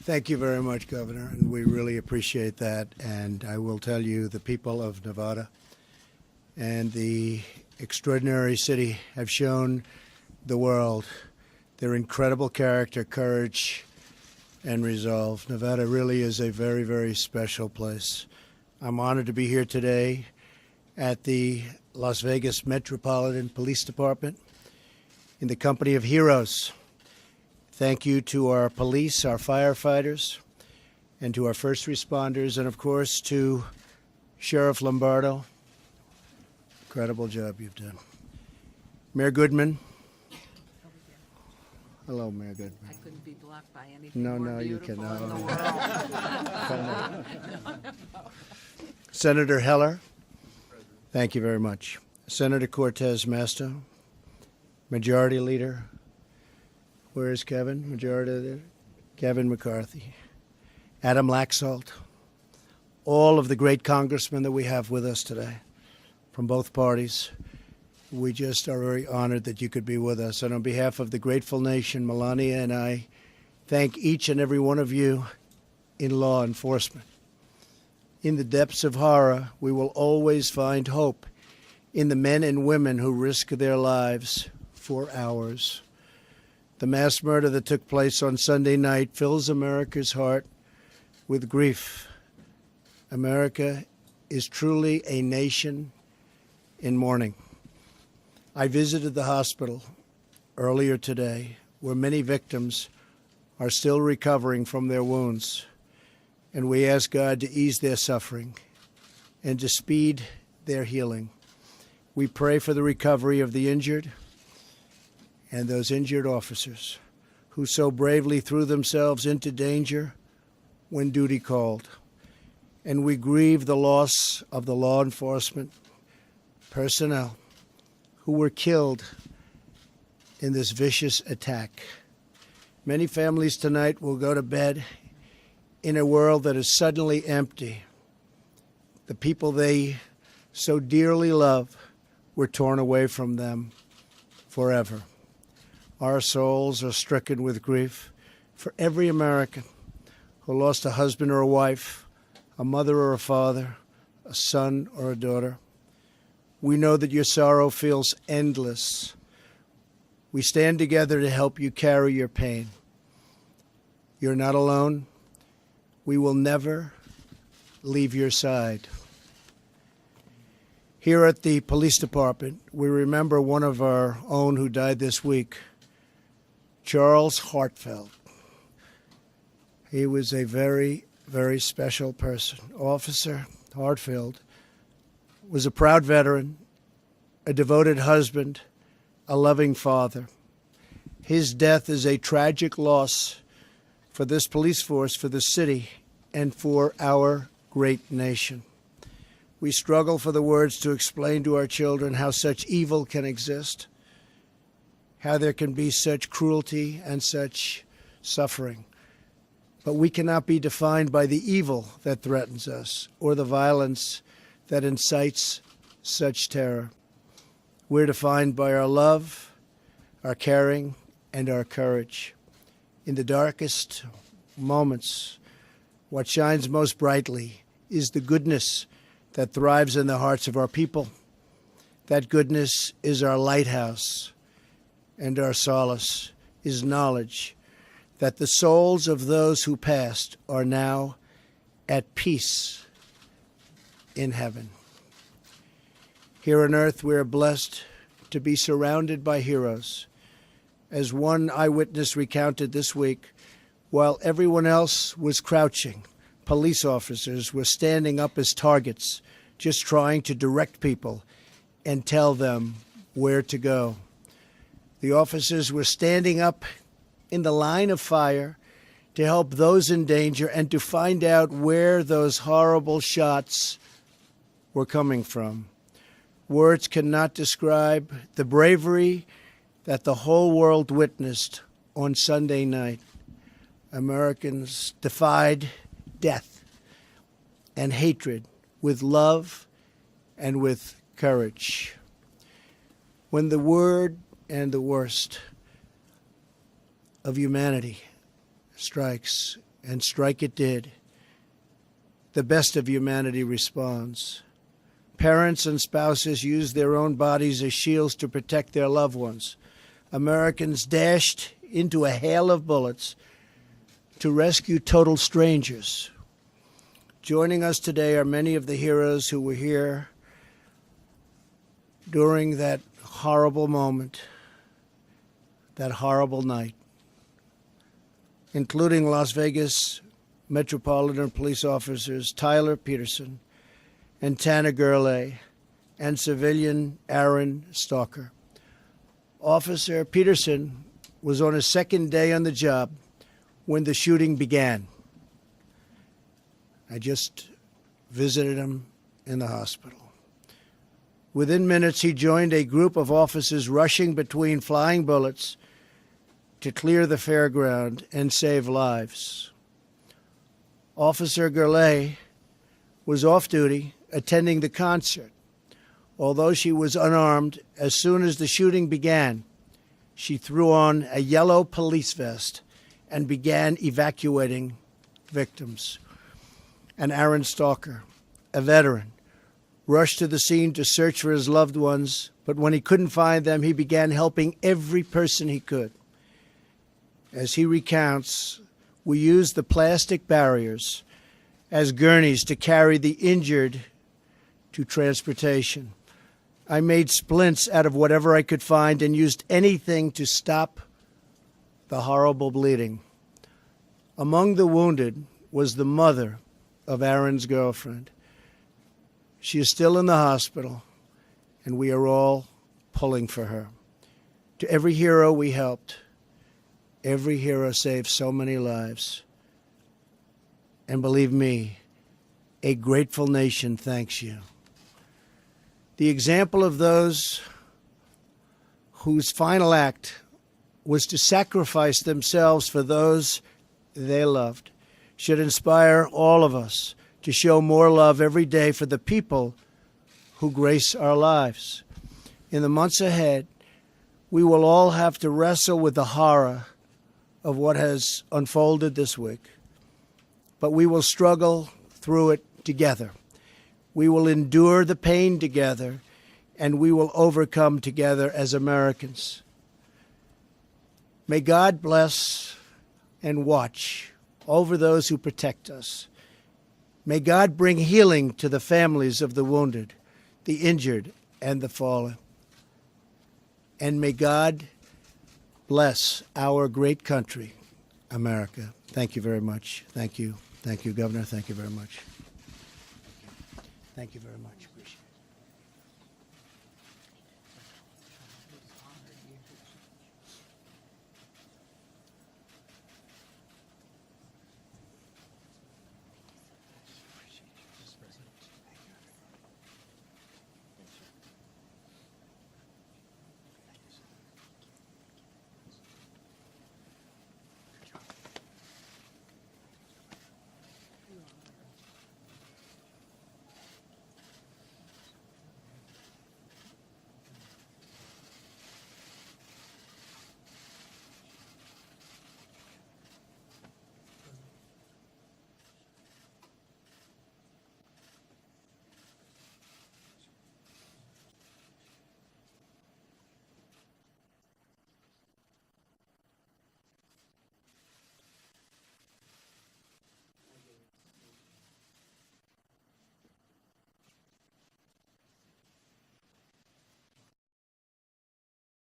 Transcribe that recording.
Thank you very much, Governor, and we really appreciate that. And I will tell you, the people of Nevada and the extraordinary city have shown the world their incredible character, courage, and resolve. Nevada really is a very, very special place. I'm honored to be here today at the Las Vegas Metropolitan Police Department in the company of heroes. Thank you to our police, our firefighters, and to our first responders, and of course to Sheriff Lombardo. Incredible job you've done. Mayor Goodman. Hello, Mayor Goodman. I couldn't be blocked by anything No, more no, you beautiful cannot. in the world. Senator Heller. Thank you very much. Senator Cortez Masto. Majority Leader. Where is Kevin? Majority Leader. Kevin McCarthy. Adam Laxalt. All of the great congressmen that we have with us today from both parties. We just are very honored that you could be with us. And on behalf of the grateful nation, Melania and I thank each and every one of you in law enforcement. In the depths of horror, we will always find hope in the men and women who risk their lives for ours. The mass murder that took place on Sunday night fills America's heart with grief. America is truly a nation in mourning. I visited the hospital earlier today, where many victims are still recovering from their wounds, and we ask God to ease their suffering and to speed their healing. We pray for the recovery of the injured and those injured officers who so bravely threw themselves into danger when duty called. And we grieve the loss of the law enforcement personnel who were killed in this vicious attack. Many families tonight will go to bed in a world that is suddenly empty. The people they so dearly love were torn away from them forever. Our souls are stricken with grief for every American who lost a husband or a wife, a mother or a father, a son or a daughter. We know that your sorrow feels endless. We stand together to help you carry your pain. You're not alone. We will never leave your side. Here at the police department, we remember one of our own who died this week, Charles Hartfeld. He was a very, very special person. Officer Hartfeld was a proud veteran, a devoted husband, a loving father. His death is a tragic loss for this police force, for the city, and for our great nation. We struggle for the words to explain to our children how such evil can exist, how there can be such cruelty and such suffering. But we cannot be defined by the evil that threatens us or the violence that incites such terror. We're defined by our love, our caring, and our courage. In the darkest moments, what shines most brightly is the goodness that thrives in the hearts of our people. That goodness is our lighthouse, and our solace is knowledge that the souls of those who passed are now at peace in heaven. Here on earth, we are blessed to be surrounded by heroes. As one eyewitness recounted this week, while everyone else was crouching, police officers were standing up as targets, just trying to direct people and tell them where to go. The officers were standing up in the line of fire to help those in danger and to find out where those horrible shots were coming from. Words cannot describe the bravery that the whole world witnessed on Sunday night. Americans defied death and hatred with love and with courage. When the word and the worst of humanity strikes, and strike it did. The best of humanity responds. Parents and spouses used their own bodies as shields to protect their loved ones. Americans dashed into a hail of bullets to rescue total strangers. Joining us today are many of the heroes who were here during that horrible moment, that horrible night, including Las Vegas Metropolitan Police officers Tyler Peterson and Tanner Gurley and civilian Aaron Stalker. Officer Peterson was on his second day on the job when the shooting began. I just visited him in the hospital. Within minutes, he joined a group of officers rushing between flying bullets to clear the fairground and save lives. Officer Gurley was off duty attending the concert. Although she was unarmed, as soon as the shooting began, she threw on a yellow police vest and began evacuating victims. And Aaron Stalker, a veteran, rushed to the scene to search for his loved ones, but when he couldn't find them, he began helping every person he could. As he recounts, we used the plastic barriers as gurneys to carry the injured to transportation. I made splints out of whatever I could find and used anything to stop the horrible bleeding. Among the wounded was the mother of Aaron's girlfriend. She is still in the hospital, and we are all pulling for her. To every hero we helped, every hero saved so many lives. And believe me, a grateful nation thanks you. The example of those whose final act was to sacrifice themselves for those they loved should inspire all of us to show more love every day for the people who grace our lives. In the months ahead, we will all have to wrestle with the horror of what has unfolded this week. But we will struggle through it together. We will endure the pain together, and we will overcome together as Americans. May God bless and watch over those who protect us. May God bring healing to the families of the wounded, the injured, and the fallen. And may God bless our great country, America. Thank you very much. Thank you. Thank you, Governor. Thank you very much. Thank you very much. Appreciate it.